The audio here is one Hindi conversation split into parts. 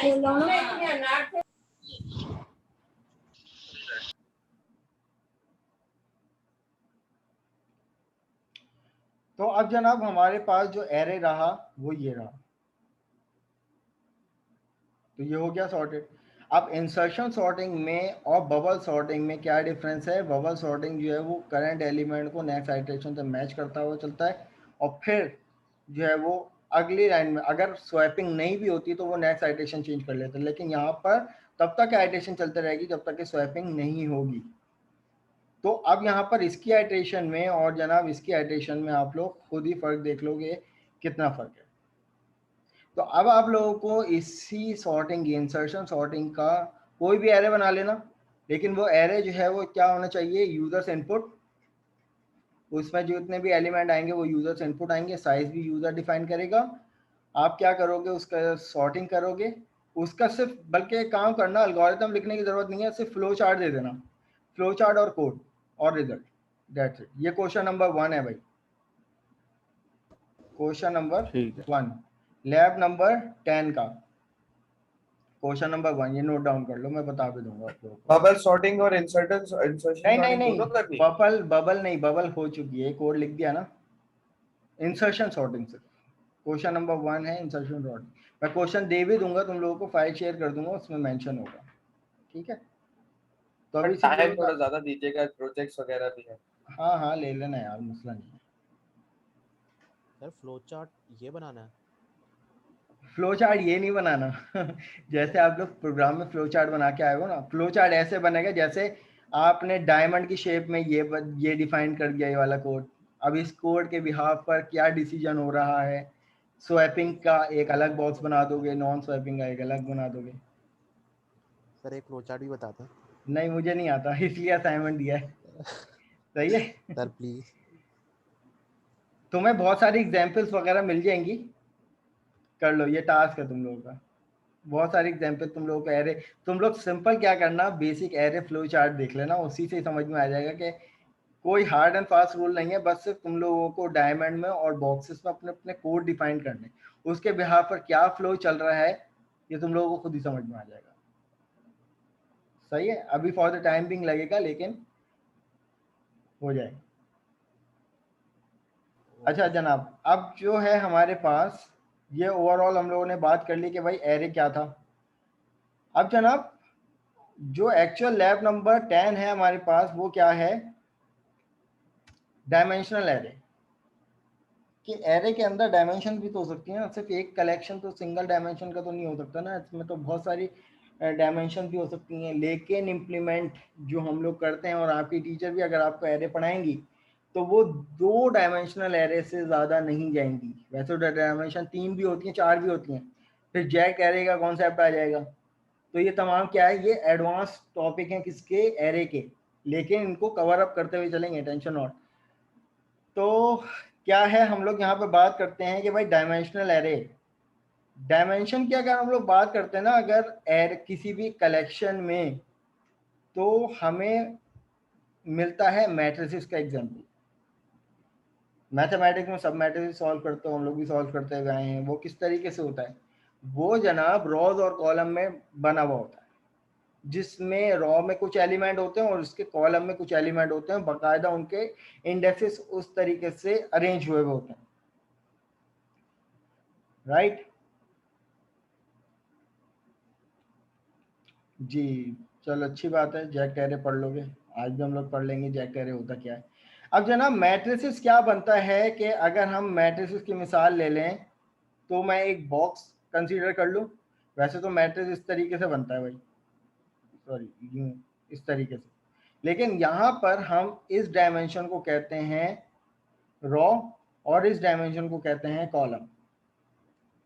तो अब जनाब हमारे पास जो एरे रहा वो ये रहा, तो ये हो गया सॉर्टेड। अब इंसर्शन सॉर्टिंग में और बबल सॉर्टिंग में क्या डिफरेंस है? बबल सॉर्टिंग जो है वो करंट एलिमेंट को नेक्स्ट आइटरेशन से मैच करता हुआ चलता है, और फिर जो है वो अगली लाइन में अगर स्वैपिंग नहीं भी होती तो वो नेक्स्ट आइटरेशन चेंज कर लेते हैं, लेकिन यहाँ पर तब तक आइटरेशन चलते रहेगी जब तक कि स्वैपिंग नहीं होगी। तो अब यहाँ पर इसकी आइटरेशन में और जनाब इसकी आइटरेशन में आप लोग खुद ही फर्क देख लोगे कितना फर्क है। तो अब आप लोगों को इसी सॉर्टिंग इंसर्शन सॉर्टिंग का कोई भी एरे बना लेना, लेकिन वो एरे जो है वो क्या होना चाहिए? यूजर्स इनपुट, उसमें जितने भी एलिमेंट आएंगे वो यूजर्स इनपुट आएंगे, साइज भी यूजर डिफाइन करेगा। आप क्या करोगे? उसका सॉर्टिंग करोगे, उसका सिर्फ बल्कि एक काम करना, एल्गोरिथम लिखने की जरूरत नहीं है, सिर्फ फ्लो चार्ट दे देना, फ्लो चार्ट और कोड और रिजल्ट, दैट्स इट। ये क्वेश्चन नंबर 1 है भाई, क्वेश्चन नंबर 1 लैब नंबर 10 का क्वेश्चन नंबर 1, ये नोट डाउन कर लो, मैं बता भी दूंगा आप लोगों को। बबल सॉर्टिंग और इंसर्शन नहीं नहीं सॉर्टिंग नहीं, दोनों करनी? बबल नहीं, बबल हो चुकी है, कोड लिख दिया ना। इंसर्शन सॉर्टिंग से क्वेश्चन नंबर 1 है इंसर्शन सॉर्टिंग। मैं क्वेश्चन दे भी दूंगा तुम लोगों को, फाइल शेयर कर दूंगा, उसमें मेंशन होगा, ठीक है? तो अभी टाइम थोड़ा ज्यादा दीजिएगा, प्रोजेक्ट्स वगैरह भी है। हाँ हाँ ले लेना यार, मसला नहीं है। सर फ्लो चार्ट ये बनाना है? फ्लो चार्ट ये नहीं बनाना जैसे आप लोग प्रोग्राम में फ्लो चार्ट बना के आए हो ना, फ्लो चार्ट ऐसे बनेगा जैसे आपने डायमंड की शेप में ये डिफाइन कर दिया ये वाला कोड। अब इस कोड के बिहाफ पर क्या डिसीजन हो रहा है, स्वैपिंग का एक अलग बॉक्स बना दोगे, नॉन स्वैपिंग का एक अलग बना दोगे। सर एक फ्लो चार्ट भी बताते हैं। नहीं मुझे नहीं आता, इसलिए असाइनमेंट दिया है। सही है सर प्लीज। तुम्हें बहुत सारी एग्जांपल्स वगैरह मिल जाएंगी, कर लो, ये टास्क है तुम लोगों का। बहुत सारी एग्जांपल तुम लोगों को एरे, तुम लोग सिंपल क्या करना, बेसिक एरे फ्लो चार्ट देख लेना, उसी से समझ में आ जाएगा कि कोई हार्ड एंड फास्ट रूल नहीं है, बस सिर्फ तुम लोगों को डायमंड में और बॉक्सेस में अपने अपने कोड डिफाइन करने, उसके बिहाफ पर क्या फ्लो चल रहा है ये तुम लोगों को खुद ही समझ में आ जाएगा। सही है, अभी फॉर द टाइम बिंग लगेगा लेकिन हो जाएगा। अच्छा जनाब, अब जो है हमारे पास ये ओवरऑल हम लोगों ने बात कर ली कि भाई एरे क्या था। अब जनाब जो एक्चुअल लैब नंबर 10 है हमारे पास वो क्या है? Dimensional array. कि एरे के अंदर डायमेंशन भी तो हो सकती है ना, सिर्फ एक कलेक्शन तो सिंगल डायमेंशन का तो नहीं हो सकता ना, इसमें तो बहुत सारी डायमेंशन भी हो सकती हैं। लेकिन इम्प्लीमेंट जो हम लोग करते हैं और आपकी टीचर भी अगर आपको एरे पढ़ाएंगी तो वो 2 डायमेंशनल एरे से ज़्यादा नहीं जाएंगी। वैसे तो डायमेंशन 3 भी होती हैं, 4 भी होती हैं, फिर जैक एरे का कॉन्सेप्ट आ जाएगा। तो ये तमाम क्या है, ये एडवांस टॉपिक हैं किसके? एरे के, लेकिन इनको कवर अप करते हुए चलेंगे, टेंशन नॉट। तो क्या है, हम लोग यहाँ पे बात करते हैं कि भाई डायमेंशनल एरे, डायमेंशन की अगर हम लोग बात करते हैं ना अगर एर किसी भी कलेक्शन में, तो हमें मिलता है मैट्रिसेस का एग्जांपल। मैथमेटिक्स में सब मैट्रिसेस सॉल्व करते हो, हम लोग भी सॉल्व करते हुए आए हैं। वो किस तरीके से होता है? वो जनाब रॉज और कॉलम में बना हुआ होता है, जिसमें रॉ में कुछ एलिमेंट होते हैं और उसके कॉलम में कुछ एलिमेंट होते हैं, बाकायदा उनके इंडेक्सेस उस तरीके से अरेंज हुए होते हैं, राइट? जी चलो अच्छी बात है, जैक एरे पढ़ लोगे, आज भी हम लोग पढ़ लेंगे जैक एरे होता क्या है। अब जनाब मैट्रिसेस क्या बनता है कि अगर हम मैट्रिसेस की मिसाल ले लें तो मैं एक बॉक्स कंसीडर कर लूँ। वैसे तो मैट्रिक्स इस तरीके से बनता है भाई, सॉरी यूं, इस तरीके से, लेकिन यहाँ पर हम इस डायमेंशन को कहते हैं रॉ और इस डायमेंशन को कहते हैं कॉलम।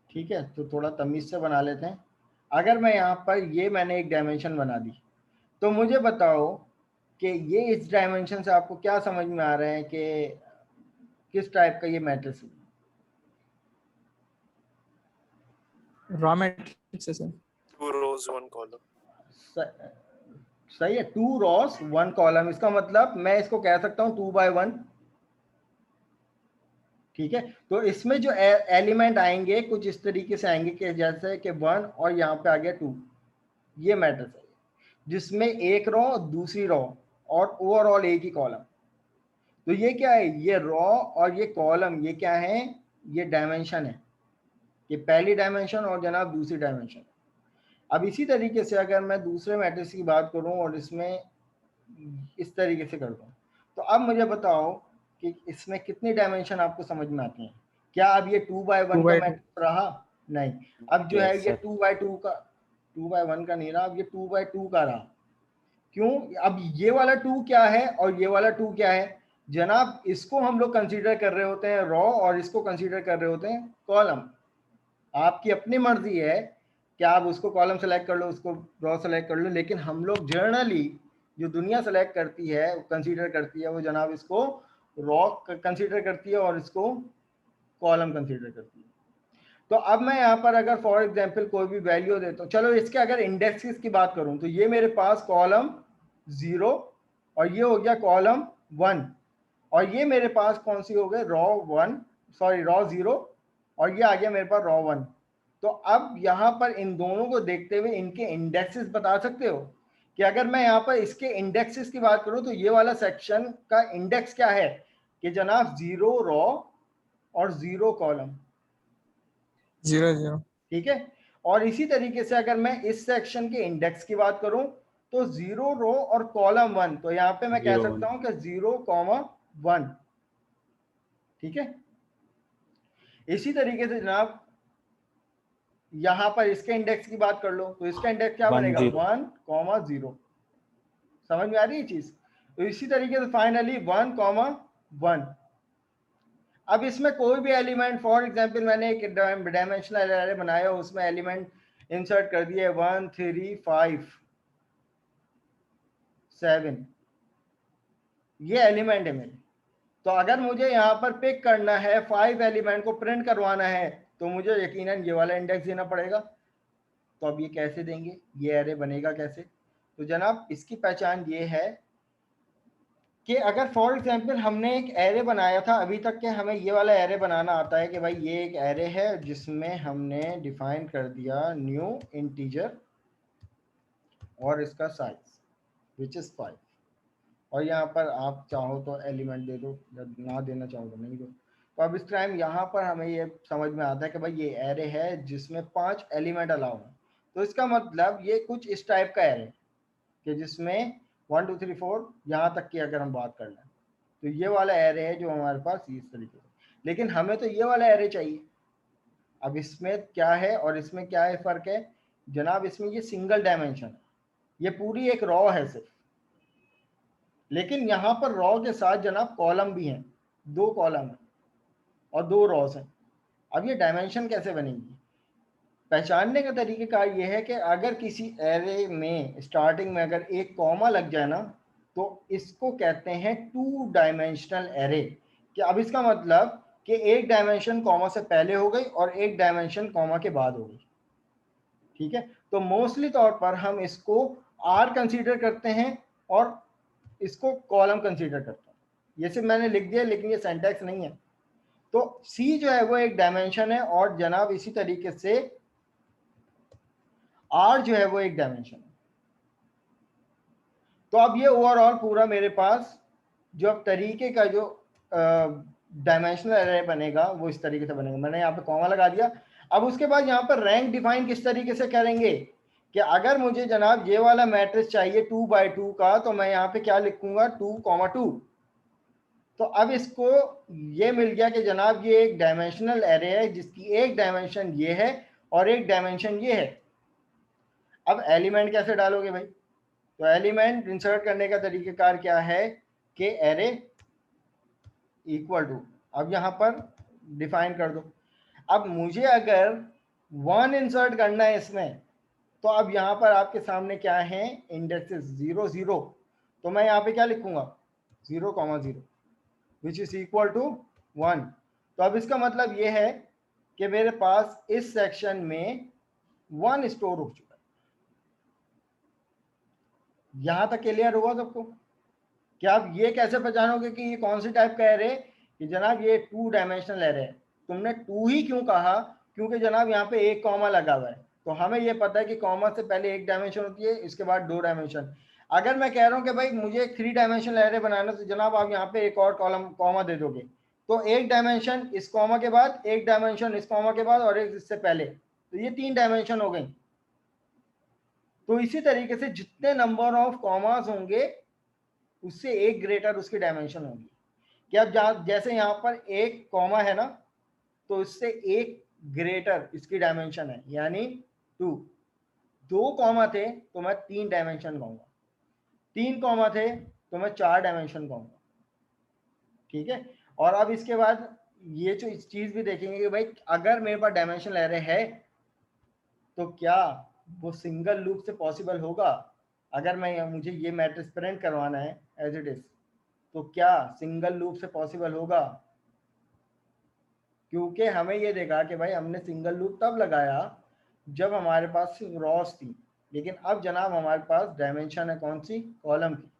ठीक है, तो थोड़ा तमीज से बना लेते हैं। अगर मैं यहाँ पर ये मैंने एक डायमेंशन बना दी, तो मुझे बताओ कि ये इस डायमेंशन से आपको क्या समझ में आ रहा है कि किस टाइप का ये मैट्रिक्स है? रॉ मैट्रिक्स है सर। 2 rows 1 column। सही है, 2 रॉस 1 कॉलम, इसका मतलब मैं इसको कह सकता हूँ 2 by 1। ठीक है, तो इसमें जो एलिमेंट आएंगे कुछ इस तरीके से आएंगे कि जैसे कि 1 और यहाँ पे आ गया 2, ये मैट्रिक्स है जिसमें एक रो दूसरी रो और ओवरऑल एक ही कॉलम। तो ये क्या है, ये रो और ये कॉलम, ये क्या है, ये डायमेंशन है, ये पहली डायमेंशन और जनाब दूसरी डायमेंशन। अब इसी तरीके से अगर मैं दूसरे मैट्रिक्स की बात करूं और इसमें इस तरीके से कर दूं, तो अब मुझे बताओ कि इसमें कितनी डायमेंशन आपको समझ में आती हैं? क्या अब ये 2x1 का 2x2 मैट्रिक्स रहा? नहीं, अब जो है Yes, ये sir. 2x2 का, 2x1 का नहीं रहा, अब ये 2x2 का रहा। क्यों? अब ये वाला 2 क्या है और ये वाला 2 क्या है जनाब? इसको हम लोग कंसीडर कर रहे होते हैं रो और इसको कंसीडर कर रहे होते हैं कॉलम। आपकी अपनी मर्जी है कि आप उसको कॉलम सेलेक्ट कर लो, उसको रो सेलेक्ट कर लो, लेकिन हम लोग जनरली जो दुनिया सेलेक्ट करती है, कंसीडर करती है, वो जनाब इसको रो कंसीडर करती है और इसको कॉलम कंसीडर करती है। तो अब मैं यहाँ पर अगर फॉर एग्जांपल कोई भी वैल्यू देता हूँ, चलो इसके अगर इंडेक्सेस की बात करूँ तो ये मेरे पास कॉलम 0 और ये हो गया कॉलम 1 और ये मेरे पास कौन सी हो गई, रो 1, सॉरी रो 0 और ये आ गया मेरे पास रो 1। तो अब यहाँ पर इन दोनों को देखते हुए इनके इंडेक्सेस बता सकते हो कि अगर मैं यहाँ पर इसके इंडेक्सेस की बात करूँ तो ये वाला सेक्शन का इंडेक्स क्या है कि जनाब 0 रो और 0 कॉलम। 0 0। ठीक है, और इसी तरीके से अगर मैं इस सेक्शन के इंडेक्स की बात करूं तो 0 रो और कॉलम 1, तो यहाँ पे मैं कह 0 सकता हूं कि 0,1। ठीक है, इसी तरीके से जनाब यहाँ पर इसके इंडेक्स की बात कर लो तो इसका इंडेक्स क्या 1 बनेगा, 0. 1,0। समझ में आ रही है चीज? तो इसी तरीके से फाइनली 1,1। अब इसमें कोई भी एलिमेंट, फॉर एग्जांपल मैंने एक डायमेंशनल एरे बनाया, उसमें एलिमेंट इंसर्ट कर दिए 1 3 5 7, ये एलिमेंट है मेरे। तो अगर मुझे यहाँ पर पिक करना है 5 एलिमेंट को प्रिंट करवाना है तो मुझे यकीनन ये वाला इंडेक्स देना पड़ेगा। तो अब ये कैसे देंगे, ये एरे बनेगा कैसे? तो जनाब इसकी पहचान ये है कि अगर फॉर एग्जांपल हमने एक एरे बनाया था, अभी तक के हमें ये वाला एरे बनाना आता है कि भाई ये एक एरे है जिसमें हमने डिफाइन कर दिया न्यू इंटीजर और इसका साइज विच इज 5, और यहाँ पर आप चाहो तो एलिमेंट दे दो, जब ना देना चाहो तो नहीं दो। तो अब इस टाइम यहाँ पर हमें ये समझ में आता है कि भाई ये एरे है जिसमें 5 एलिमेंट अलाउ हैं। तो इसका मतलब ये कुछ इस टाइप का एरे कि जिसमें 1 2 3 4 यहाँ तक की अगर हम बात कर लें तो ये वाला एरे है जो हमारे पास इस तरीके से, लेकिन हमें तो ये वाला एरे चाहिए। अब इसमें क्या है और इसमें क्या है फ़र्क है जनाब? इसमें ये सिंगल डायमेंशन है, ये पूरी एक रॉ है सिर्फ, लेकिन यहाँ पर रॉ के साथ जनाब कॉलम भी हैं, 2 कॉलम हैं और 2 रॉस हैं। अब ये डायमेंशन कैसे बनेगी? पहचानने का तरीक़ेकार ये है कि अगर किसी एरे में स्टार्टिंग में अगर एक कॉमा लग जाए ना तो इसको कहते हैं 2 डायमेंशनल एरे। कि अब इसका मतलब कि एक डायमेंशन कॉमा से पहले हो गई और एक डायमेंशन कॉमा के बाद हो गई। ठीक है, तो मोस्टली तौर पर हम इसको आर कंसीडर करते हैं और इसको कॉलम कंसीडर करते हैं। ये सिर्फ मैंने लिख दिया लेकिन ये सेंटेक्स नहीं है। तो सी जो है वो एक डायमेंशन है और जनाब इसी तरीके से आर जो है वो एक डायमेंशन है। तो अब ये ओवरऑल पूरा मेरे पास जो अब तरीके का जो डायमेंशनल एरे बनेगा वो इस तरीके से बनेगा। मैंने यहाँ पे कॉमा लगा दिया। अब उसके बाद यहाँ पर रैंक डिफाइन किस तरीके से करेंगे कि अगर मुझे जनाब ये वाला मैट्रिक्स चाहिए 2 by 2 का तो मैं यहाँ पे क्या लिखूंगा 2,2। तो अब इसको ये मिल गया कि जनाब ये एक डायमेंशनल एरे है जिसकी एक डायमेंशन ये है और एक डायमेंशन ये है। अब एलिमेंट कैसे डालोगे भाई? तो एलिमेंट इंसर्ट करने का तरीकेकार क्या है कि एरे इक्वल टू, अब यहाँ पर डिफाइन कर दो। अब मुझे अगर 1 इंसर्ट करना है इसमें तो अब यहाँ पर आपके सामने क्या है, इंडेक्सेस 0 0। तो मैं यहाँ पे क्या लिखूंगा 0,0 विच इज इक्वल टू 1। तो अब इसका मतलब ये है कि मेरे पास इस सेक्शन में 1 स्टोर हो चुका है। यहाँ तक क्लियर हुआ सबको? क्या आप ये कैसे पहचानोगे कि ये कौन सी टाइप का एरे? कि जनाब ये 2 डायमेंशनल एरे है। तुमने 2 ही क्यों कहा? क्योंकि जनाब यहाँ पे एक कॉमा लगा हुआ है, तो हमें ये पता है कि कॉमा से पहले एक डायमेंशन होती है, इसके बाद 2 डायमेंशन। अगर मैं कह रहा हूँ कि भाई मुझे 3 डायमेंशनल एरे बनाना, तो जनाब आप यहाँ पे एक और कॉलम कॉमा दे दोगे, तो एक डायमेंशन इस कॉमा के बाद, एक डायमेंशन इस कॉमा के बाद और एक इससे पहले, तो ये 3 डायमेंशन हो गई। तो इसी तरीके से जितने नंबर ऑफ कॉमास होंगे उससे एक ग्रेटर उसकी डायमेंशन होगी। कि अब जैसे यहाँ पर एक कॉमा है ना, तो इससे एक ग्रेटर इसकी डायमेंशन है, यानी 2। 2 कॉमा थे तो मैं 3 डायमेंशन कहूंगा, 3 कॉमा थे तो मैं 4 डायमेंशन कहूंगा। ठीक है। और अब इसके बाद ये जो इस चीज भी देखेंगे कि भाई अगर मेरे पास डायमेंशनल एरे है तो क्या वो सिंगल लूप से पॉसिबल होगा? अगर मुझे ये मैट्रिक्स प्रिंट करवाना है एज इट इज, तो क्या सिंगल लूप से पॉसिबल होगा? क्योंकि हमें ये देखा कि भाई हमने सिंगल लूप तब लगाया जब हमारे पास सिर्फ रॉस थी, लेकिन अब जनाब हमारे पास डायमेंशन है कौन सी? कॉलम की।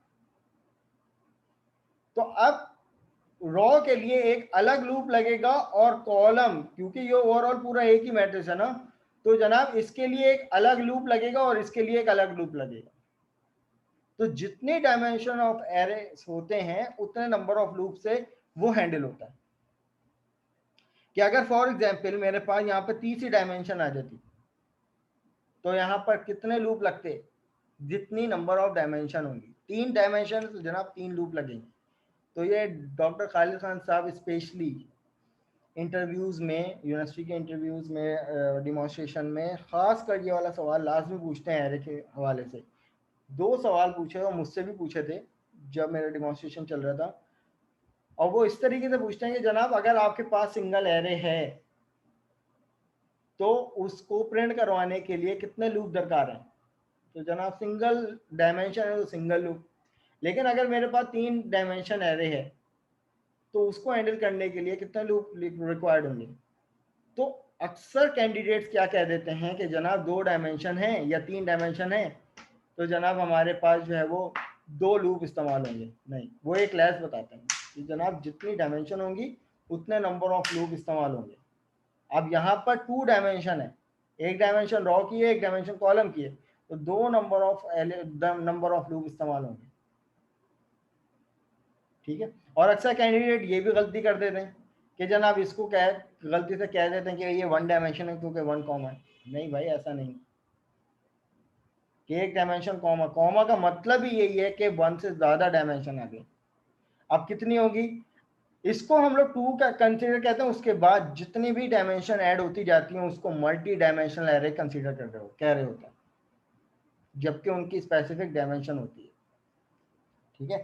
तो अब रॉ के लिए एक अलग लूप लगेगा और कॉलम, क्योंकि ये ओवरऑल पूरा एक ही मैट्रिक्स है ना, तो जनाब इसके लिए एक अलग लूप लगेगा और इसके लिए एक अलग लूप लगेगा। तो जितने डायमेंशन ऑफ एरे होते हैं उतने नंबर ऑफ लूप से वो हैंडल होता है। कि अगर फॉर एग्जाम्पल मेरे पास यहाँ पे तीसरी डायमेंशन आ जाती, तो यहाँ पर कितने लूप लगते? जितनी नंबर ऑफ डायमेंशन होंगी, 3 डायमेंशन तो जनाब 3 लूप लगेंगे। तो ये डॉक्टर खालिद खान साहब स्पेशली इंटरव्यूज़ में, यूनिवर्सिटी के इंटरव्यूज़ में, डिमॉन्स्ट्रेशन में खास कर ये वाला सवाल लाजमी पूछते हैं एरे के हवाले से। 2 सवाल पूछे और मुझसे भी पूछे थे जब मेरा डिमॉन्स्ट्रेशन चल रहा था, और वो इस तरीके से पूछते हैं कि जनाब अगर आपके पास सिंगल एरे है तो उसको प्रिंट करवाने के लिए कितने लूप दरकार हैं? तो जनाब सिंगल डायमेंशन है तो सिंगल लूप, लेकिन अगर मेरे पास 3 डायमेंशन एरे है तो उसको हैंडल करने के लिए कितने लूप रिक्वायर्ड होंगे? तो अक्सर कैंडिडेट्स क्या कह देते हैं कि जनाब 2 डायमेंशन है या 3 डायमेंशन है तो जनाब हमारे पास जो है वो 2 लूप इस्तेमाल होंगे। नहीं, वो एक लैस बताते हैं कि जनाब जितनी डायमेंशन होंगी उतने नंबर ऑफ लूप इस्तेमाल होंगे। अब यहाँ पर 2 डायमेंशन है, एक डायमेंशन रॉ की है, एक डायमेंशन कॉलम की है, तो 2 नंबर ऑफ लूप इस्तेमाल होंगे। ठीक है। और अक्सर कैंडिडेट ये भी गलती कर देते हैं कि जनाब इसको गलती से कह देते हैं कि ये 1 डायमेंशन है क्योंकि 1 कॉमा है। नहीं भाई, ऐसा नहीं कि एक डायमेंशन कॉमा, कॉमा का मतलब ही यही है कि 1 से ज्यादा डायमेंशन आ गए। अब कितनी होगी? इसको हम लोग 2 का कंसीडर कहते हैं, उसके बाद जितनी भी डायमेंशन ऐड होती जाती हैं उसको मल्टी डायमेंशनल एरे कंसीडर कह रहे होते हैं, जबकि उनकी स्पेसिफिक डायमेंशन होती है। ठीक है।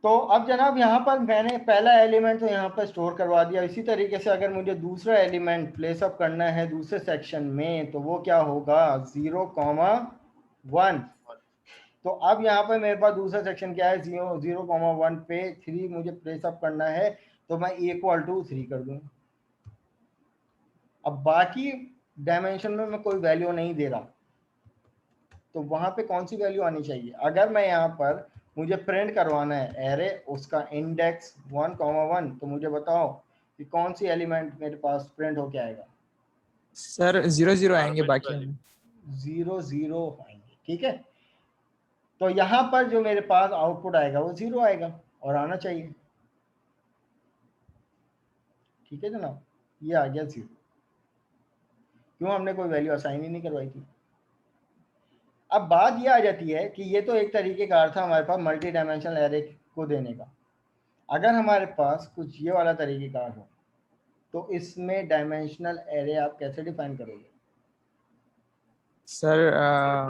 तो अब जनाब यहाँ पर मैंने पहला एलिमेंट तो यहाँ पर स्टोर करवा दिया। इसी तरीके से अगर मुझे दूसरा एलिमेंट प्लेस अप करना है दूसरे सेक्शन में, तो वो क्या होगा? 0,1। तो अब यहाँ पर मेरे पास दूसरा सेक्शन क्या है? 0,1 पे 3 मुझे प्लेस अप करना है, तो मैं =3 कर दूँ। अब बाकी डायमेंशन में मैं कोई वैल्यू नहीं दे रहा, तो वहां पे कौन सी वैल्यू आनी चाहिए? अगर मैं यहाँ पर मुझे प्रिंट करवाना है एरे, उसका इंडेक्स 1,1, तो मुझे बताओ कि कौन सी एलिमेंट मेरे पास प्रिंट होके आएगा? सर 0 0 आएंगे बाकी में। 0 आएंगे। ठीक है। तो यहाँ पर जो मेरे पास आउटपुट आएगा वो 0 आएगा, और आना चाहिए। ठीक है जनाब, ये आ गया 0। क्यों? हमने कोई वैल्यू असाइन ही नहीं करवाई थी। अब बात ये आ जाती है कि ये तो एक तरीके का था हमारे पास मल्टी डायमेंशनल एरे को देने का। अगर हमारे पास कुछ ये वाला तरीकेकार हो तो इसमें डायमेंशनल एरे आप कैसे डिफाइन करोगे? सर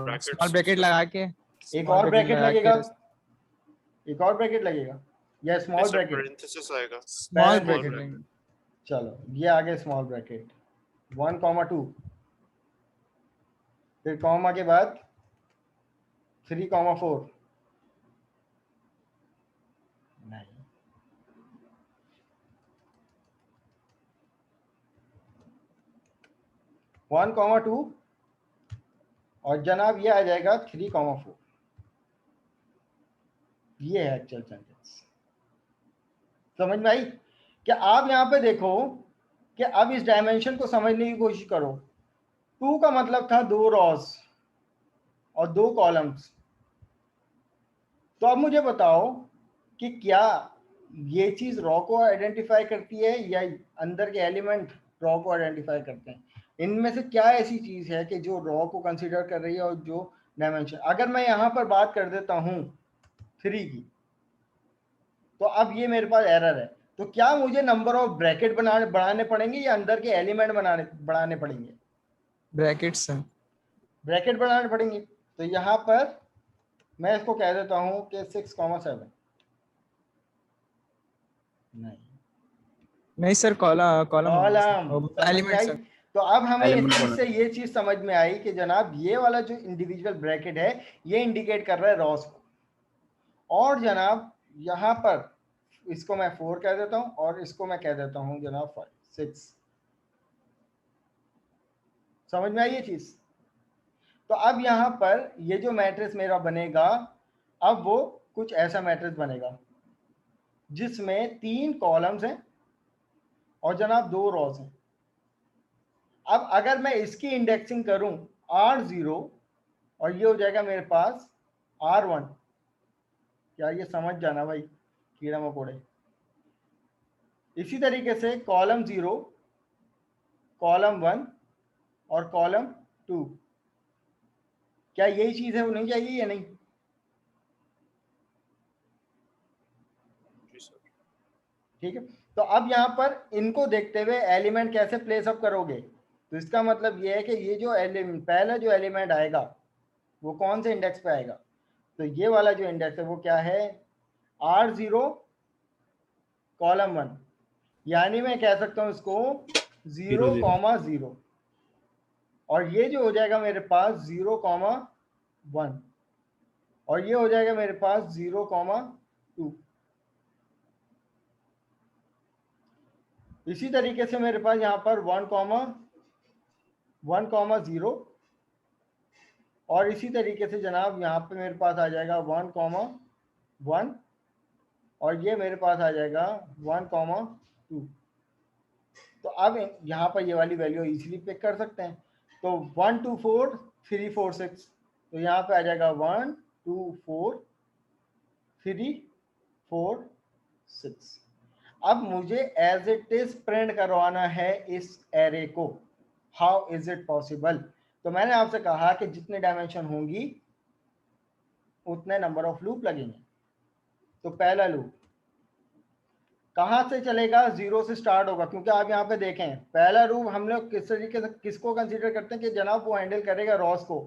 brackets स्मॉल ब्रैकेट लगा के, एक small और bracket ब्रैकेट लगा के, लगेगा, एक और ब्रैकेट लगेगा या स्मॉल ब्रैकेट? parenthesis आएगा। Small Parenthesis। Bracket bracket। लेंगे। चलो ये आगे स्मॉल ब्रैकेट 1,2, फिर कॉमा के बाद 3,4। नहीं, 1,2 और जनाब ये आ जाएगा 3,4। ये है एक्चुअल सेंटेंस। समझ में आई? कि आप यहाँ पे देखो कि अब इस डायमेंशन को समझने की कोशिश करो। 2 का मतलब था 2 रॉस और 2 कॉलम्स। तो अब मुझे बताओ कि क्या ये चीज रॉ को आइडेंटिफाई करती है या अंदर के एलिमेंट रॉ को आइडेंटिफाई करते हैं? इनमें से क्या ऐसी चीज है कि जो रॉ को कंसीडर कर रही है और जो डायमेंशन? अगर मैं यहाँ पर बात कर देता हूँ 3 की, तो अब ये मेरे पास एरर है। तो क्या मुझे नंबर ऑफ ब्रैकेट बढ़ाने पड़ेंगे या अंदर के एलिमेंट बढ़ाने पड़ेंगे? Brackets sir. ब्रैकेट बढ़ाने पड़ेंगे। तो यहाँ पर मैं इसको कह देता हूँ कि 6,7। नहीं, नहीं सर, कॉलम कॉलम। समझ में एलिमेंट आई? सर। तो अब हमें इस Element चीज बोला। से ये चीज समझ में आई कि जनाब ये वाला जो इंडिविजुअल ब्रैकेट है ये इंडिकेट कर रहा है रॉस को, और जनाब यहाँ पर इसको मैं 4 कह देता हूँ और इसको मैं कह देता हूँ जनाब 6। समझ में आई ये चीज? तो अब यहाँ पर ये जो मैट्रिक्स मेरा बनेगा, अब वो कुछ ऐसा मैट्रिक्स बनेगा जिसमें 3 कॉलम्स हैं और जनाब 2 रॉस हैं। अब अगर मैं इसकी इंडेक्सिंग करूं R0 और ये हो जाएगा मेरे पास R1। क्या ये समझ जाना भाई कीड़ा मकोड़े? इसी तरीके से कॉलम 0, कॉलम 1 और कॉलम 2, क्या यही चीज है वो नहीं चाहिए या नहीं? जी सर। ठीक है। तो अब यहाँ पर इनको देखते हुए एलिमेंट कैसे प्लेस अप करोगे? तो इसका मतलब ये है कि ये जो पहला जो एलिमेंट आएगा वो कौन से इंडेक्स पे आएगा? तो ये वाला जो इंडेक्स है वो क्या है? R0 कॉलम 1, यानी मैं कह सकता हूं इसको 0,0, और ये जो हो जाएगा मेरे पास 0,1, और ये हो जाएगा मेरे पास 0,2। इसी तरीके से मेरे पास यहाँ पर 1,0, और इसी तरीके से जनाब यहाँ पे मेरे पास आ जाएगा 1,1, और ये मेरे पास आ जाएगा 1,2। तो अब यहाँ पर ये वाली वैल्यू इजीली पिक कर सकते हैं। तो 1 2 4 3 4 6, तो यहाँ पे आ जाएगा 1 2 4 3 4 6। अब मुझे एज इट इज प्रिंट करवाना है इस एरे को। How is it possible? तो मैंने आपसे कहा कि जितने डायमेंशन होंगी उतने नंबर ऑफ लूप लगेंगे। तो पहला लूप कहाँ से चलेगा? 0 से स्टार्ट होगा, क्योंकि आप यहाँ पे देखें पहला लूप हम लोग किस तरीके से किसको कंसीडर करते हैं कि जनाब वो हैंडल करेगा रॉस को।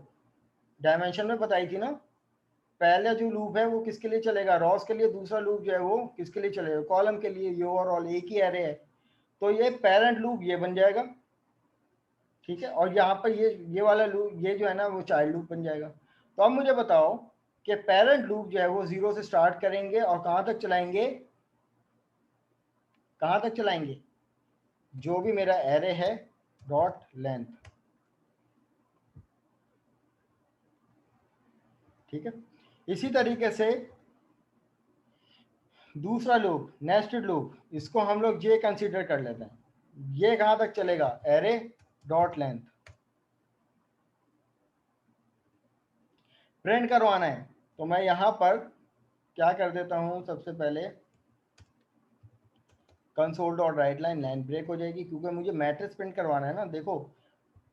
डायमेंशन में बताई थी ना, पहला जो लूप है वो किसके लिए चलेगा? रॉस के लिए। दूसरा लूप जो है वो किसके लिए चलेगा? कॉलम के लिए। ये ओवरऑल एक ही एरे है, तो ये पेरेंट लूप ये बन जाएगा। ठीक है, और यहाँ पर ये वाला लूप ये जो है ना वो चाइल्ड लूप बन जाएगा। तो अब मुझे बताओ कि पेरेंट लूप जो है वो 0 से स्टार्ट करेंगे और कहाँ तक चलाएंगे? कहाँ तक चलाएंगे? जो भी मेरा एरे है डॉट लेंथ। ठीक है, इसी तरीके से दूसरा लूप नेस्टेड लूप, इसको हम लोग ये कंसीडर कर लेते हैं। ये कहाँ तक चलेगा? Array dot length. प्रिंट करवाना है तो मैं यहाँ पर क्या कर देता हूँ, सबसे पहले console dot write line line break हो जाएगी, क्योंकि मुझे मैट्रिक्स प्रिंट करवाना है ना। देखो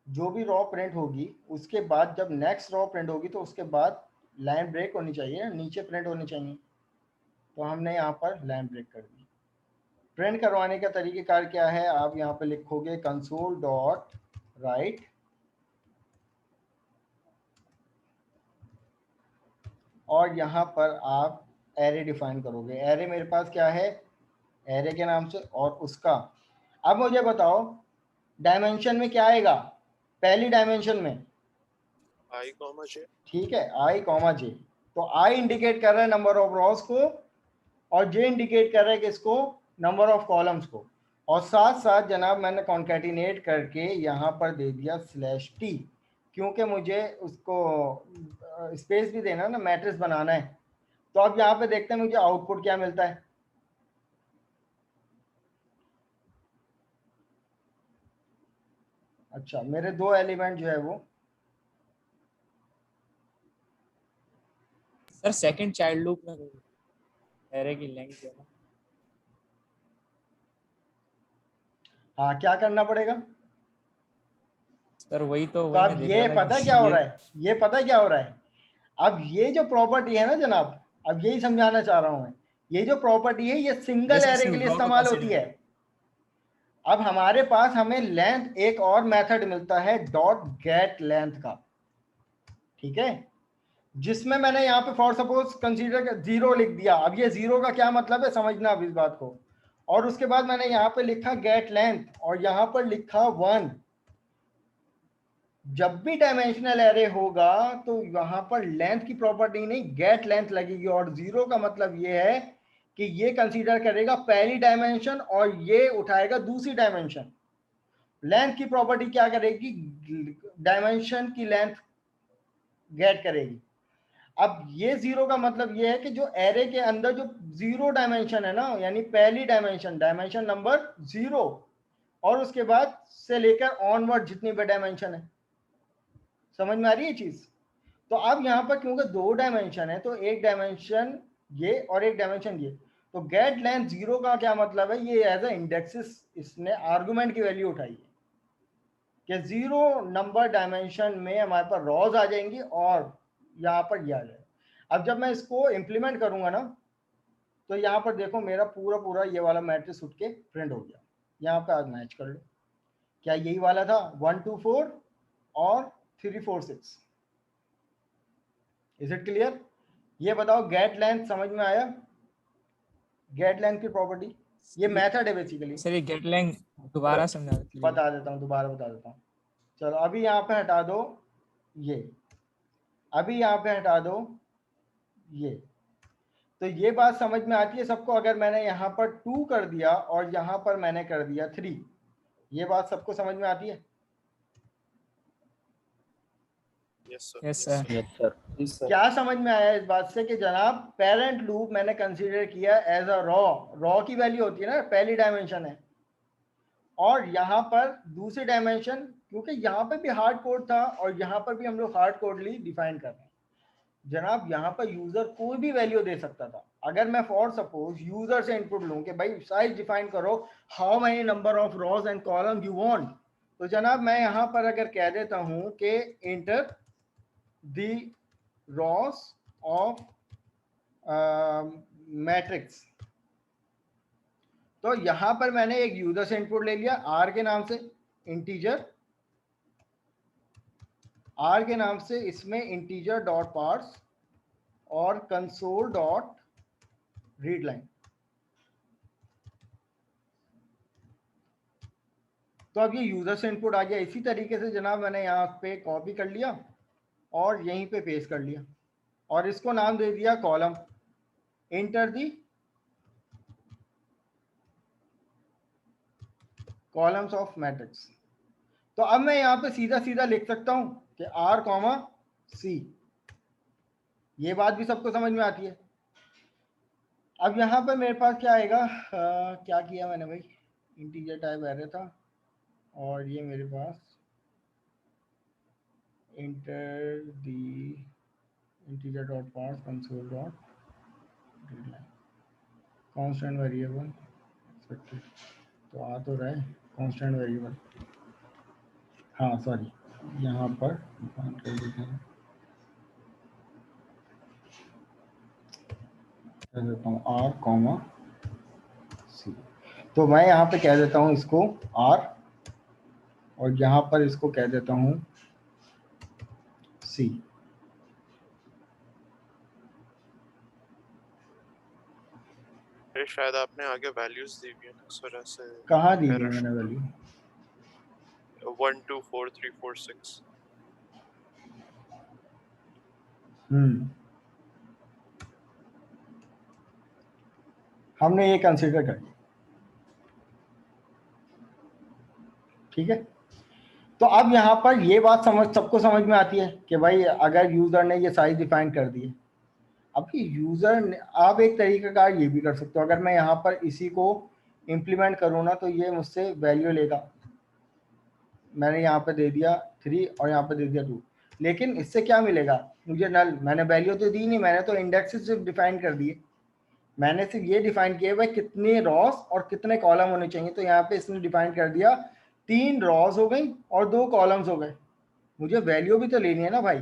जो भी रॉ प्रिंट होगी उसके बाद जब नेक्स्ट रॉ प्रिंट होगी तो उसके बाद लाइन ब्रेक होनी चाहिए, नीचे प्रिंट होनी चाहिए। तो हमने यहाँ पर लाइन ब्रेक कर दी। प्रिंट करवाने का तरीकेकार क्या है? आप यहाँ पे लिखोगे कंसोल डॉट राइट और यहाँ पर आप एरे डिफाइन करोगे। एरे मेरे पास क्या है? एरे के नाम से और उसका। अब मुझे बताओ डायमेंशन में क्या आएगा? पहली डायमेंशन में I, J। ठीक है, I, J। तो I इंडिकेट कर रहा है नंबर ऑफ रॉस को और J इंडिकेट कर रहा है किसको? नंबर ऑफ कॉलम्स को। और साथ साथ जनाब मैंने कॉन्कैटिनेट करके यहाँ पर दे दिया /t, क्योंकि मुझे उसको स्पेस भी देना ना, मैट्रिक्स बनाना है। तो अब यहाँ पे देखते हैं मुझे आउटपुट क्या मिलता है। अच्छा, मेरे 2 एलिमेंट जो है वो सर सेकंड चाइल्ड लूप में एरे की लेंथ जो है ना, हाँ क्या करना पड़ेगा? सर वही तो तो वही मैं अब देख ये रहा था पता कि क्या हो रहा है, ये पता क्या हो रहा है, अब ये जो प्रॉपर्टी है ना जनाब, अब यही समझाना चाह रहा हूं मैं, ये जो प्रॉपर्टी है ये ये सिंगल सर एरे के सिर्फ लिए रॉ को इस्तेमाल होती कंसीडर। है। अब हमारे पास हमें लेंथ एक और मेथड मिलता है डॉट गेट लेंथ का, ठीक है, जिसमें मैंने यहाँ पे फॉर सपोज कंसीडर 0 लिख दिया। अब ये 0 का क्या मतलब है समझना अब इस बात को, और उसके बाद मैंने यहाँ पे लिखा गेट लेंथ और यहाँ पर लिखा 1। जब भी डायमेंशनल एरे होगा तो यहाँ पर लेंथ की प्रॉपर्टी नहीं गेट लेंथ लगेगी, और 0 का मतलब ये है कि ये कंसीडर करेगा पहली डायमेंशन और ये उठाएगा दूसरी डायमेंशन। लेंथ की प्रॉपर्टी क्या करेगी, डायमेंशन की लेंथ गेट करेगी। अब ये 0 का मतलब ये है कि जो एरे के अंदर जो 0 डायमेंशन है ना, यानी पहली डायमेंशन, डायमेंशन नंबर 0, और उसके बाद से लेकर ऑनवर्ड जितनी भी डायमेंशन है, समझ में आ रही है चीज? तो अब यहाँ पर क्योंकि 2 डायमेंशन है तो एक डायमेंशन ये और एक डायमेंशन ये, तो गेट लेंथ 0 का क्या मतलब है, ये एज ए इंडेक्सिस इसने आर्गुमेंट की वैल्यू उठाई है कि 0 नंबर डायमेंशन में हमारे पास रॉज आ जाएंगी और यहाँ पर ये आ जाएगा। अब जब मैं इसको इंप्लीमेंट करूंगा ना, तो यहाँ पर देखो मेरा पूरा पूरा ये वाला मैट्रिक्स उठ के प्रिंट हो गया। यहाँ पे आज मैच कर लो, क्या यही वाला था 1 2 4 और 3 4 6? Is it clear? ये बताओ गेट लेंथ समझ में आया? गेट लेंथ की प्रॉपर्टी ये मेथड है बेसिकली। सर ये गेट लेंथ दोबारा समझा दीजिए। बता देता हूँ, दोबारा बता देता हूँ। चलो अभी यहाँ पे हटा दो ये, अभी यहाँ पे हटा दो ये, तो ये बात समझ में आती है सबको? अगर मैंने यहाँ पर 2 कर दिया और यहाँ पर मैंने कर दिया 3, ये बात सबको समझ में आती है? Yes yes sir. सर। क्या समझ में आया इस बात से कि जनाब पेरेंट लूप मैंने कंसीडर किया एज अ रॉ, रॉ की वैल्यू होती है ना, पहली डायमेंशन है, और यहाँ पर दूसरी डायमेंशन, क्योंकि यहाँ पर भी हार्ड कोड था और यहाँ पर भी हम लोग हार्ड कोडली डिफाइन कर रहे हैं जनाब। यहाँ पर यूजर कोई भी वैल्यू दे सकता था। अगर मैं फॉर सपोज यूजर से इनपुट लूँ कि भाई साइज डिफाइन करो, how many number of rose and column you want, तो जनाब मैं यहाँ पर अगर कह देता हूँ कि enter the Ross of matrix, तो यहां पर मैंने एक यूजर से इनपुट ले लिया आर के नाम से, इंटीजर आर के नाम से, इसमें इंटीजर डॉट पार्स और कंसोल डॉट रीड लाइन। तो अब ये यूजर से इनपुट आ गया। इसी तरीके से जनाब मैंने यहाँ पे कॉपी कर लिया और यहीं पे पेस्ट कर लिया और इसको नाम दे दिया column, inter the columns of matrix. तो अब मैं यहाँ पे सीधा सीधा लिख सकता हूँ कि आर कॉमा सी, ये बात भी सबको समझ में आती है। अब यहाँ पे मेरे पास क्या आएगा, क्या किया मैंने भाई, इंटीजर टाइप एरे था और ये मेरे पास enter the integer dot parse console dot readline constant variable expected, तो आ तो रहा है कांस्टेंट वेरिएबल, हाँ सॉरी यहाँ पर कर देते हैं, कह देता हूँ आर कॉमा सी। तो मैं यहाँ पे कह देता हूँ इसको आर और यहाँ पर इसको कह देता हूँ सी। अरे शायद आपने आगे वैल्यूज दी हुई है ना, इस वजह से कहाँ दी है error मैंने वैल्यू? 1 2 4 3 4 6। हमने ये कंसीडर कर लिया, ठीक है। तो अब यहाँ पर ये बात सबको समझ में आती है कि भाई अगर यूजर ने ये साइज डिफाइन कर दी है, अब यूजर आप एक तरीकाकार ये भी कर सकते हो, अगर मैं यहाँ पर इसी को इम्प्लीमेंट करूँ ना तो ये मुझसे वैल्यू लेगा, मैंने यहाँ पे दे दिया 3 और यहाँ पे दे दिया 2, लेकिन इससे क्या मिलेगा मुझे? नल। मैंने वैल्यू तो दी नहीं, मैंने तो इंडेक्सेस सिर्फ डिफाइन कर दिए। मैंने सिर्फ ये डिफाइन किया भाई कितने रॉस और कितने कॉलम होने चाहिए, तो यहाँ पे इसने डिफाइन कर दिया 3 रॉस हो गई और 2 कॉलम्स हो गए। मुझे वैल्यू भी तो लेनी है ना भाई।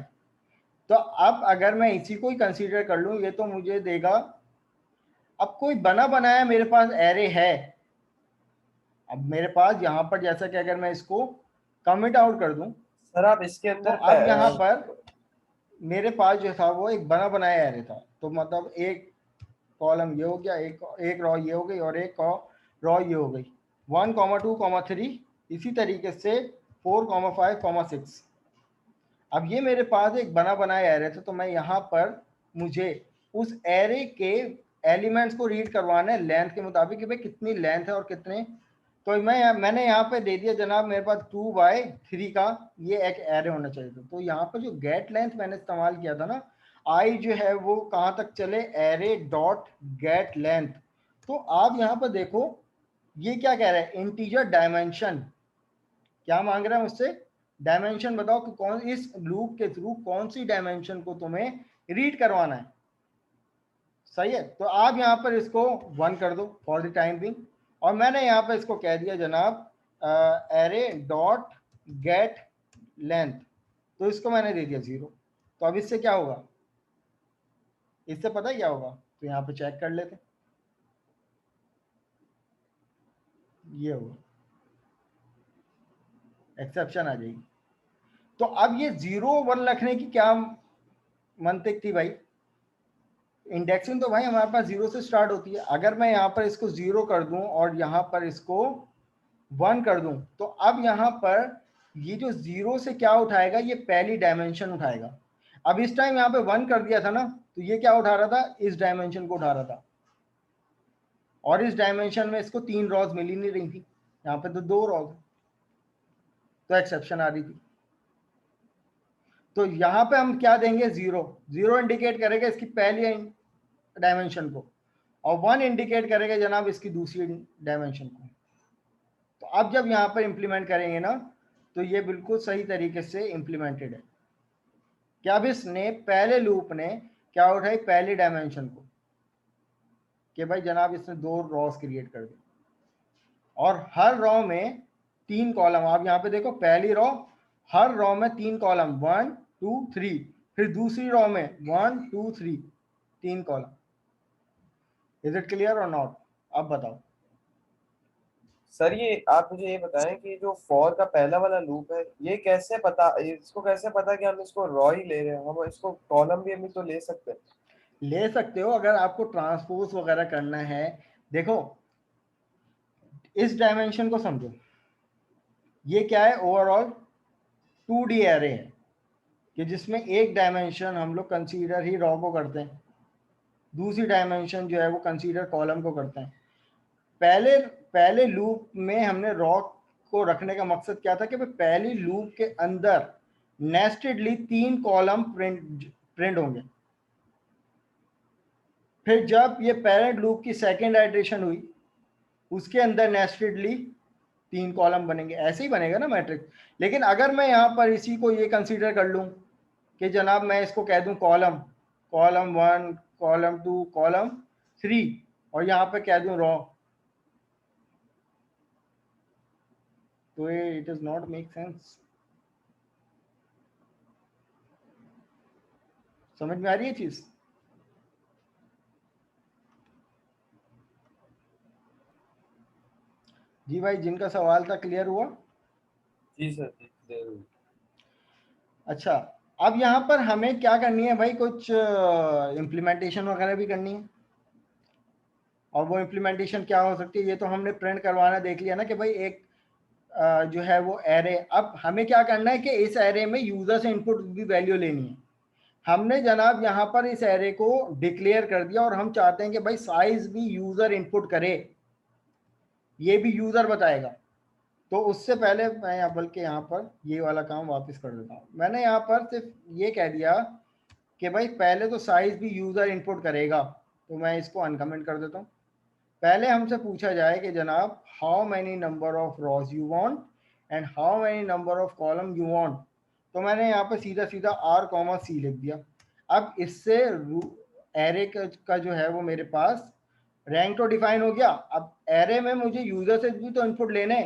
तो अब अगर मैं इसी को ही कंसीडर कर लूँ, ये तो मुझे देगा, अब कोई बना बनाया मेरे पास एरे है। अब मेरे पास यहाँ पर जैसा कि अगर मैं इसको कमिट आउट कर दूं, सर आप इसके तो अंदर अब यहाँ पर मेरे पास जो था वो एक बना बनाया एरे था। तो मतलब एक कॉलम ये हो गया, एक रॉ ये हो गई और एक रॉ ये हो गई, 1, 2, 3, इसी तरीके से 4, 5, 6। अब ये मेरे पास एक बना बनाया एरे था, तो मैं यहाँ पर मुझे उस एरे के एलिमेंट्स को रीड करवाना है लेंथ के मुताबिक कि भाई कितनी लेंथ है और कितने। तो मैंने यहाँ पे दे दिया जनाब मेरे पास 2/3 का ये एक एरे होना चाहिए था। तो यहाँ पर जो गेट लेंथ मैंने इस्तेमाल किया था ना, आई जो है वो कहाँ तक चले, एरे डॉट गेट लेंथ। तो आप यहाँ पर देखो ये क्या कह रहा है, इंटीजर डायमेंशन। क्या मांग रहा है मुझसे? डायमेंशन बताओ कि कौन इस लूप के थ्रू कौन सी डायमेंशन को तुम्हें रीड करवाना है। सही है, तो आप यहाँ पर इसको 1 कर दो फॉर द टाइम बिंग, और मैंने यहाँ पर इसको कह दिया जनाब एरे डॉट गेट लेंथ, तो इसको मैंने दे दिया 0। तो अब इससे क्या होगा, इससे पता है क्या होगा? तो यहाँ पे चेक कर लेते, ये होगा, एक्सेप्शन आ जाएगी। तो अब ये 0 1 रखने की क्या मंतिक थी भाई? इंडेक्सिंग तो भाई हमारे पास 0 से स्टार्ट होती है। अगर मैं यहाँ पर इसको 0 कर दूं और यहाँ पर इसको 1 कर दूं, तो अब यहाँ पर ये जो 0 से क्या उठाएगा, ये पहली डायमेंशन उठाएगा। अब इस टाइम यहाँ पे 1 कर दिया था ना, तो ये क्या उठा रहा था, इस डायमेंशन को उठा रहा था, और इस डायमेंशन में इसको 3 रॉज मिल ही नहीं रही थी, यहाँ पे तो 2 रॉज, तो एक्सेप्शन आ रही थी। तो यहाँ पे हम क्या देंगे, 0 इंडिकेट करेगा इसकी पहली डायमेंशन को, और 1 इंडिकेट करेगा जनाब इसकी दूसरी डायमेंशन को। तो अब जब यहाँ पर इंप्लीमेंट करेंगे ना, तो ये बिल्कुल सही तरीके से इंप्लीमेंटेड है। क्या अब इसने पहले लूप ने क्या उठाई, पहली डायमेंशन को, कि भाई जनाब इसने 2 रॉस क्रिएट कर दी, और हर रॉ में 3 कॉलम। आप यहाँ पे देखो पहली रॉ, हर रॉ में 3 कॉलम, 1 2 3, फिर दूसरी रॉ में 1 2 3, 3 कॉलम। इज इट क्लियर और नॉट? अब बताओ सर ये आप मुझे ये बताएं कि जो फॉर का पहला वाला लूप है, ये कैसे पता, इसको कैसे पता कि हम इसको रॉ ही ले रहे हैं, हम इसको कॉलम भी हम तो ले सकते हैं? ले सकते हो अगर आपको ट्रांसपोज वगैरह करना है। देखो इस डायमेंशन को समझो, ये क्या है, ओवरऑल 2D एरे है, कि जिसमें एक डायमेंशन हम लोग कंसीडर ही रॉ को करते हैं, दूसरी डायमेंशन जो है वो कंसीडर कॉलम को करते हैं। पहले लूप में हमने रॉ को रखने का मकसद क्या था कि पहली लूप के अंदर नेस्टेडली 3 कॉलम प्रिंट होंगे। फिर जब ये पेरेंट लूप की सेकेंड आइटरेशन हुई, उसके अंदर नेस्टेडली 3 कॉलम बनेंगे। ऐसे ही बनेगा ना मैट्रिक्स। लेकिन अगर मैं यहाँ पर इसी को ये कंसीडर कर लूँ कि जनाब मैं इसको कह दूँ कॉलम 1 कॉलम 2 कॉलम 3, और यहाँ पे कह दूँ रॉ, तो ये it is not make sense. समझ में आ रही है चीज? जी भाई, जिनका सवाल था क्लियर हुआ? जी सर, जी जरूर। अच्छा, अब यहाँ पर हमें क्या करनी है भाई, कुछ इम्प्लीमेंटेशन वगैरह भी करनी है। और वो इम्प्लीमेंटेशन क्या हो सकती है, ये तो हमने प्रिंट करवाना देख लिया ना कि भाई एक जो है वो एरे। अब हमें क्या करना है कि इस एरे में यूजर से इनपुट की वैल्यू लेनी है। हमने जनाब यहाँ पर इस एरे को डिक्लेयर कर दिया, और हम चाहते हैं कि भाई साइज भी यूजर इनपुट करे, ये भी यूजर बताएगा। तो उससे पहले मैं बल्कि यहाँ पर ये वाला काम वापस कर देता हूँ। मैंने यहाँ पर सिर्फ ये कह दिया कि भाई पहले तो साइज भी यूजर इनपुट करेगा, तो मैं इसको अनकमेंट कर देता हूँ। पहले हमसे पूछा जाए कि जनाब how many number of rows you want, and how many number of column you want. तो मैंने यहाँ पे सीधा सीधा आर कॉमा सी लिख दिया। अब इससे एरे का जो है वो मेरे पास रैंक तो डिफाइन हो गया। अब एरे में मुझे यूजर से भी तो इनपुट लेने।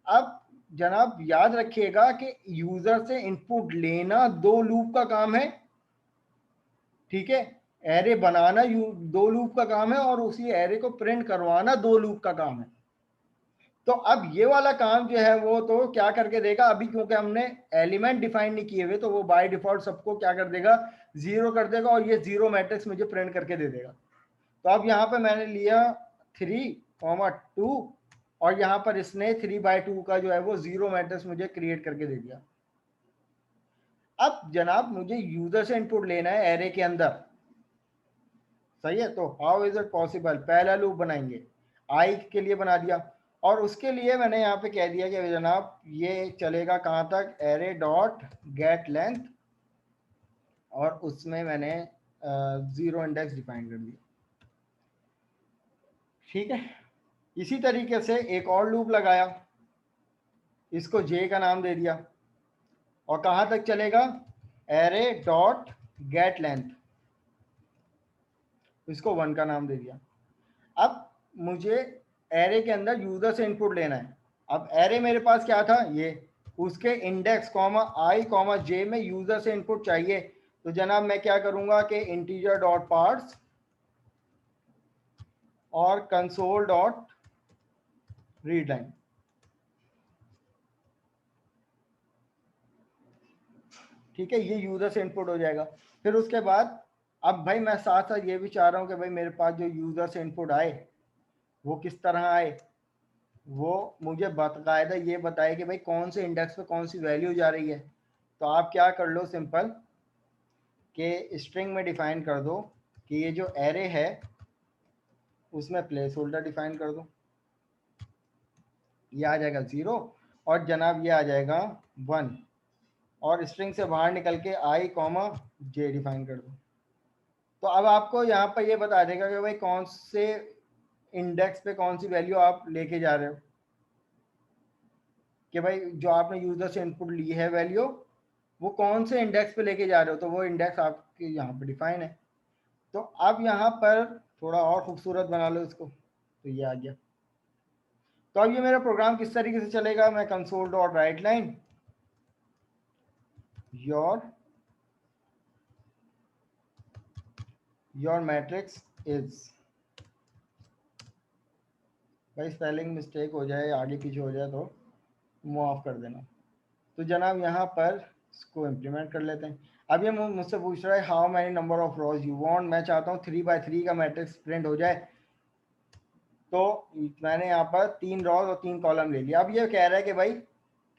अब जनाब याद रखिएगा कि यूजर से इनपुट लेना 2 लूप का काम है, ठीक है। एरे बनाना 2 लूप का काम है और उसी एरे को प्रिंट करवाना 2 लूप का काम है। तो अब ये वाला काम जो है वो तो क्या करके देगा, अभी क्योंकि हमने एलिमेंट डिफाइन नहीं किए हुए तो वो बाय डिफॉल्ट सबको क्या कर देगा, 0 कर देगा और ये 0 मैट्रिक्स मुझे प्रिंट करके दे देगा। तो अब यहाँ पे मैंने लिया 3,2 और यहाँ पर इसने 3/2 का जो है वो 0 मैट्रिक्स मुझे क्रिएट करके दे दिया। अब जनाब मुझे यूजर से इनपुट लेना है एरे के अंदर, सही है। तो हाउ इज इट पॉसिबल, पहला लूप बनाएंगे, आई के लिए बना दिया और उसके लिए मैंने यहाँ पे कह दिया कि जनाब ये चलेगा कहाँ तक, एरे डॉट गेट लेंथ और उसमें मैंने 0 इंडेक्स डिफाइन कर दिया, ठीक है। इसी तरीके से एक और लूप लगाया, इसको जे का नाम दे दिया और कहाँ तक चलेगा, एरे डॉट गेट लेंथ, इसको 1 का नाम दे दिया। अब मुझे एरे के अंदर यूजर से इनपुट लेना है। अब एरे मेरे पास क्या था, ये उसके इंडेक्स कॉमा आई कॉमा जे में यूजर से इनपुट चाहिए। तो जनाब मैं क्या करूंगा कि इंटीजर डॉट पार्ट्स और कंसोल डॉट रीड लाइन, ठीक है, ये यूजर से इनपुट हो जाएगा। फिर उसके बाद अब भाई मैं साथ साथ ये भी चाह रहा हूँ कि भाई मेरे पास जो यूजर से इनपुट आए वो किस तरह आए, वो मुझे बाकायदा ये बताए कि भाई कौन से इंडेक्स पे कौन सी वैल्यू जा रही है। तो आप क्या कर लो, सिंपल कि स्ट्रिंग में डिफाइन कर दो कि ये जो एरे है उसमें प्लेस होल्डर डिफाइन कर दो, ये आ जाएगा 0 और जनाब ये आ जाएगा 1 और स्ट्रिंग से बाहर निकल के आई कॉमा जे डिफाइन कर दो। तो अब आपको यहाँ पर ये बता देगा कि भाई कौन से इंडेक्स पे कौन सी वैल्यू आप लेके जा रहे हो, कि भाई जो आपने यूजर से इनपुट ली है वैल्यू वो कौन से इंडेक्स पे लेके जा रहे हो, तो वो इंडेक्स आपके यहाँ पे डिफाइन है। तो अब यहाँ पर थोड़ा और खूबसूरत बना लो इसको, तो ये आ गया। तो अब ये मेरा प्रोग्राम किस तरीके से चलेगा, मैं console dot write line your matrix is, भाई स्पेलिंग मिस्टेक हो जाए आगे पीछे हो जाए तो मुआफ कर देना। तो जनाब यहाँ पर इसको इम्प्लीमेंट कर लेते हैं। अब ये मुझसे पूछ रहा है how many number of rose you want, मैं चाहता हूँ 3/3 का मैट्रिक्स प्रिंट हो जाए। तो मैंने यहाँ पर 3 रोज और 3 कॉलम ले लिया। अब ये कह रहा है कि भाई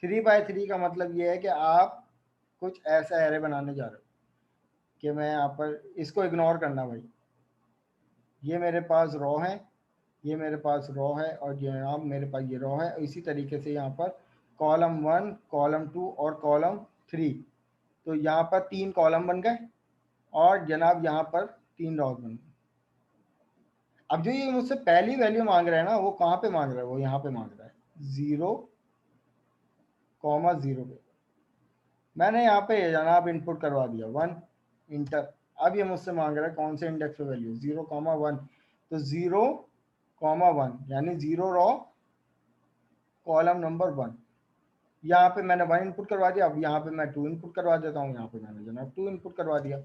3/3 का मतलब ये है कि आप कुछ ऐसा एरे बनाने जा रहे हो कि मैं यहाँ पर इसको इग्नोर करना, भाई ये मेरे पास रो है, ये मेरे पास रो है और जनाब मेरे पास ये रो है। इसी तरीके से यहाँ पर कॉलम 1 कॉलम 2 और कॉलम 3, तो यहाँ पर 3 कॉलम बन गए और जनाब यहाँ पर 3 रोज बन गए। अब जो ये मुझसे पहली वैल्यू मांग रहा है ना, वो कहाँ पे मांग रहा है, वो यहाँ पे मांग रहा है 0,0 पे। मैंने यहाँ पे जनाब इनपुट करवा दिया 1 इंटर। अब ये मुझसे मांग रहा है कौन से इंडेक्स पे वैल्यू, 0,1। तो 0,1 यानी 0 रो कॉलम नंबर 1, यहाँ पे मैंने 1 इनपुट करवा दिया। अब यहाँ पे मैं 2 इनपुट करवा देता हूँ, यहाँ पे मैंने जनाब 2 इनपुट करवा दिया।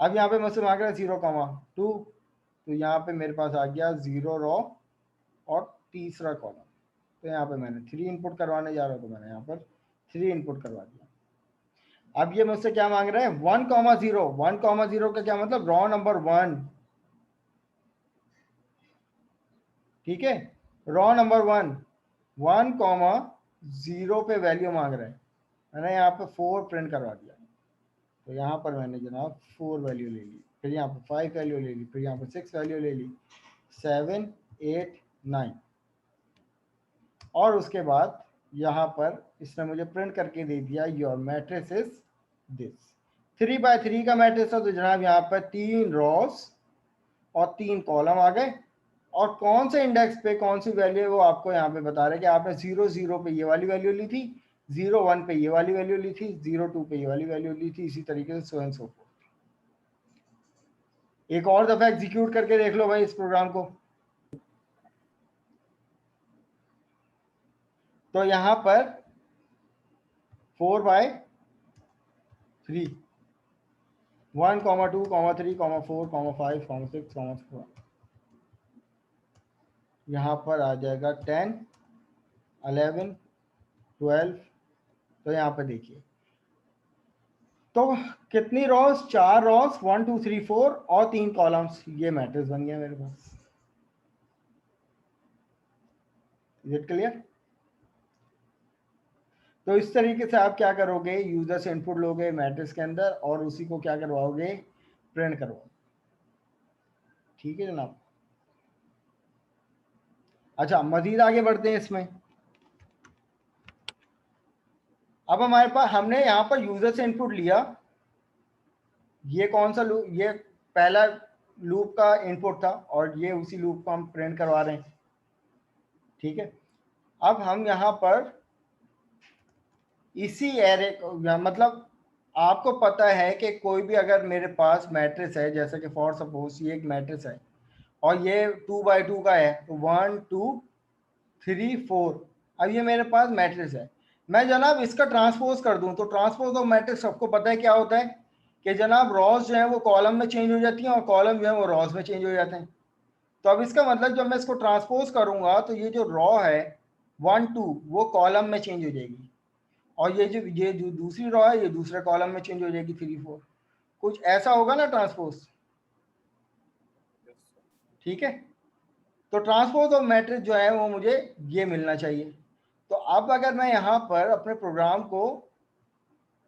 अब यहाँ पे मुझसे मांग रहा है 0,2, तो यहाँ पे मेरे पास आ गया 0 रो और तीसरा कॉलम। तो यहाँ पे मैंने 3 इनपुट करवाने जा रहा हूँ, तो मैंने यहाँ पर 3 इनपुट करवा दिया। अब ये मुझसे क्या मांग रहा है 1,0। 1,0 का क्या मतलब, रो नंबर 1, ठीक है, रो नंबर 1,0 पे वैल्यू मांग रहा है। मैंने यहाँ पे 4 प्रिंट करवा दिया। तो यहाँ पर मैंने जनाब 4 वैल्यू ले ली, फिर यहाँ पर 5 वैल्यू ले ली, फिर यहाँ पर 6 वैल्यू ले ली, 7, 8, 9 और उसके बाद यहाँ पर इसने मुझे प्रिंट करके दे दिया योर मैट्रिक्स इज दिस। 3/3 का मैट्रिक्स था, तो जनाब यहाँ पर 3 रोज और 3 कॉलम आ गए और कौन से इंडेक्स पे कौन सी वैल्यू है वो आपको यहाँ पे बता रहे हैं कि आपने 0 0 पे ये वाली वैल्यू ली थी, 0 1 पे ये वाली वैल्यू ली थी, 0 2 पे ये वाली वैल्यू ली थी, इसी तरीके से सो एंड सो फोर्थ। एक और दफा एग्जीक्यूट करके देख लो भाई इस प्रोग्राम को। तो यहाँ पर 4/3 1, 2, 3, 4, 5, 6, 7 यहाँ पर आ जाएगा 10 11 12। तो यहाँ पर देखिए तो कितनी रॉस, 4 रॉस, 1 2 3 4 और 3 कॉलम्स, ये मैट्रिक्स बन गया मेरे पास। Is it clear? तो इस तरीके से आप क्या करोगे, यूजर से इनपुट लोगे मैट्रिक्स के अंदर और उसी को क्या करवाओगे, प्रिंट करवाओगे। ठीक है जनाब। अच्छा मजीद आगे बढ़ते हैं इसमें। अब हमारे पास हमने यहाँ पर यूजर से इनपुट लिया, ये कौन सा लूप, ये पहला लूप का इनपुट था और ये उसी लूप को हम प्रिंट करवा रहे हैं। ठीक है, अब हम यहाँ पर इसी एरे को, मतलब आपको पता है कि कोई भी अगर मेरे पास मैट्रिक्स है, जैसे कि फॉर सपोज ये एक मैट्रिक्स है और ये 2x2 का है, तो 1 2 3 4। अब ये मेरे पास मैट्रिक्स है, मैं जनाब इसका ट्रांसपोज कर दूं तो ट्रांसपोज ऑफ मैट्रिक्स सबको पता है क्या होता है कि जनाब रॉस जो है वो कॉलम में चेंज हो जाती हैं और कॉलम जो है वो रॉस में चेंज हो जाते हैं। तो अब इसका मतलब जब मैं इसको ट्रांसपोज करूंगा तो ये जो रॉ है 1 2 वो कॉलम में चेंज हो जाएगी और ये जो दूसरी रॉ है ये दूसरे कॉलम में चेंज हो जाएगी 3 4। कुछ ऐसा होगा ना ट्रांसपोज। ठीक है, तो ट्रांसपोज ऑफ मैट्रिक्स जो है वो मुझे ये मिलना चाहिए। तो अब अगर मैं यहाँ पर अपने प्रोग्राम को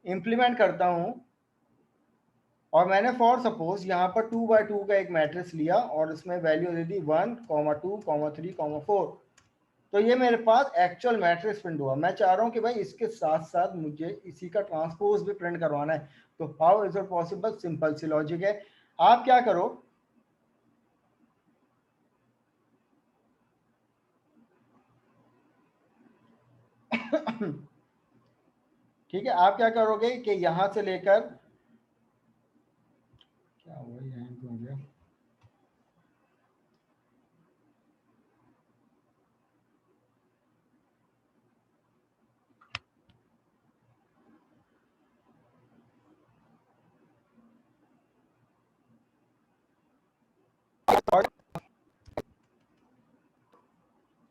इम्प्लीमेंट करता हूँ और मैंने फॉर सपोज यहाँ पर 2x2 का एक मैट्रिक्स लिया और इसमें वैल्यू दे दी 1, 2, 3, 4, तो ये मेरे पास एक्चुअल मैट्रिक्स प्रिंट हुआ। मैं चाह रहा हूँ कि भाई इसके साथ साथ मुझे इसी का ट्रांसपोज भी प्रिंट करवाना है। तो how is it possible? Simple सी लॉजिक है। आप क्या करो, ठीक है, आप क्या करोगे कि यहां से लेकर, क्या हुआ हैंग हो गया,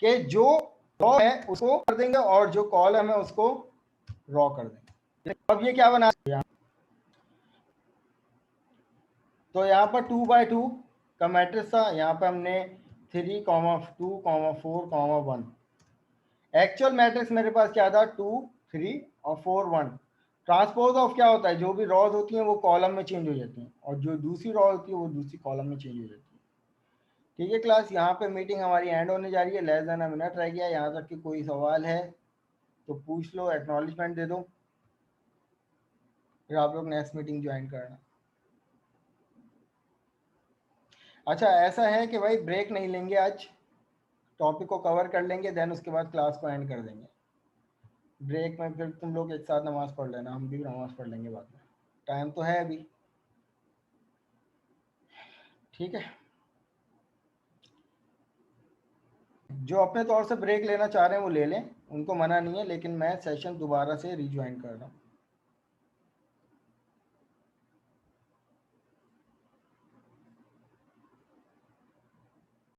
कि जो रॉ है उसको कर देंगे और जो कॉलम है उसको रॉ कर देंगे। अब ये क्या बना, तो यहाँ पर 2x2 का मैट्रिक्स था, यहाँ पर हमने 3, 2, 4, 1। एक्चुअल मैट्रिक्स मेरे पास क्या था, 2 3 और 4 1। ट्रांसपोज ऑफ क्या होता है, जो भी रॉज होती हैं वो कॉलम में चेंज हो जाती हैं और जो दूसरी रॉ होती है वो दूसरी कॉलम में चेंज हो जाती है। ठीक है क्लास, यहाँ पे मीटिंग हमारी एंड होने जा रही है, लेस देन अ मिनट रह गया। यहाँ तक कि कोई सवाल है तो पूछ लो, एक्नॉलेजमेंट दे दो, फिर आप लोग नेक्स्ट मीटिंग ज्वाइन करना। अच्छा ऐसा है कि भाई ब्रेक नहीं लेंगे आज, टॉपिक को कवर कर लेंगे, देन उसके बाद क्लास को एंड कर देंगे। ब्रेक में फिर तुम लोग एक साथ नमाज पढ़ लेना, हम भी नमाज पढ़ लेंगे बाद में, टाइम तो है अभी। ठीक है, जो अपने तौर से ब्रेक लेना चाह रहे हैं वो ले लें, उनको मना नहीं है, लेकिन मैं सेशन दोबारा से रिज्वाइन कर रहा हूँ।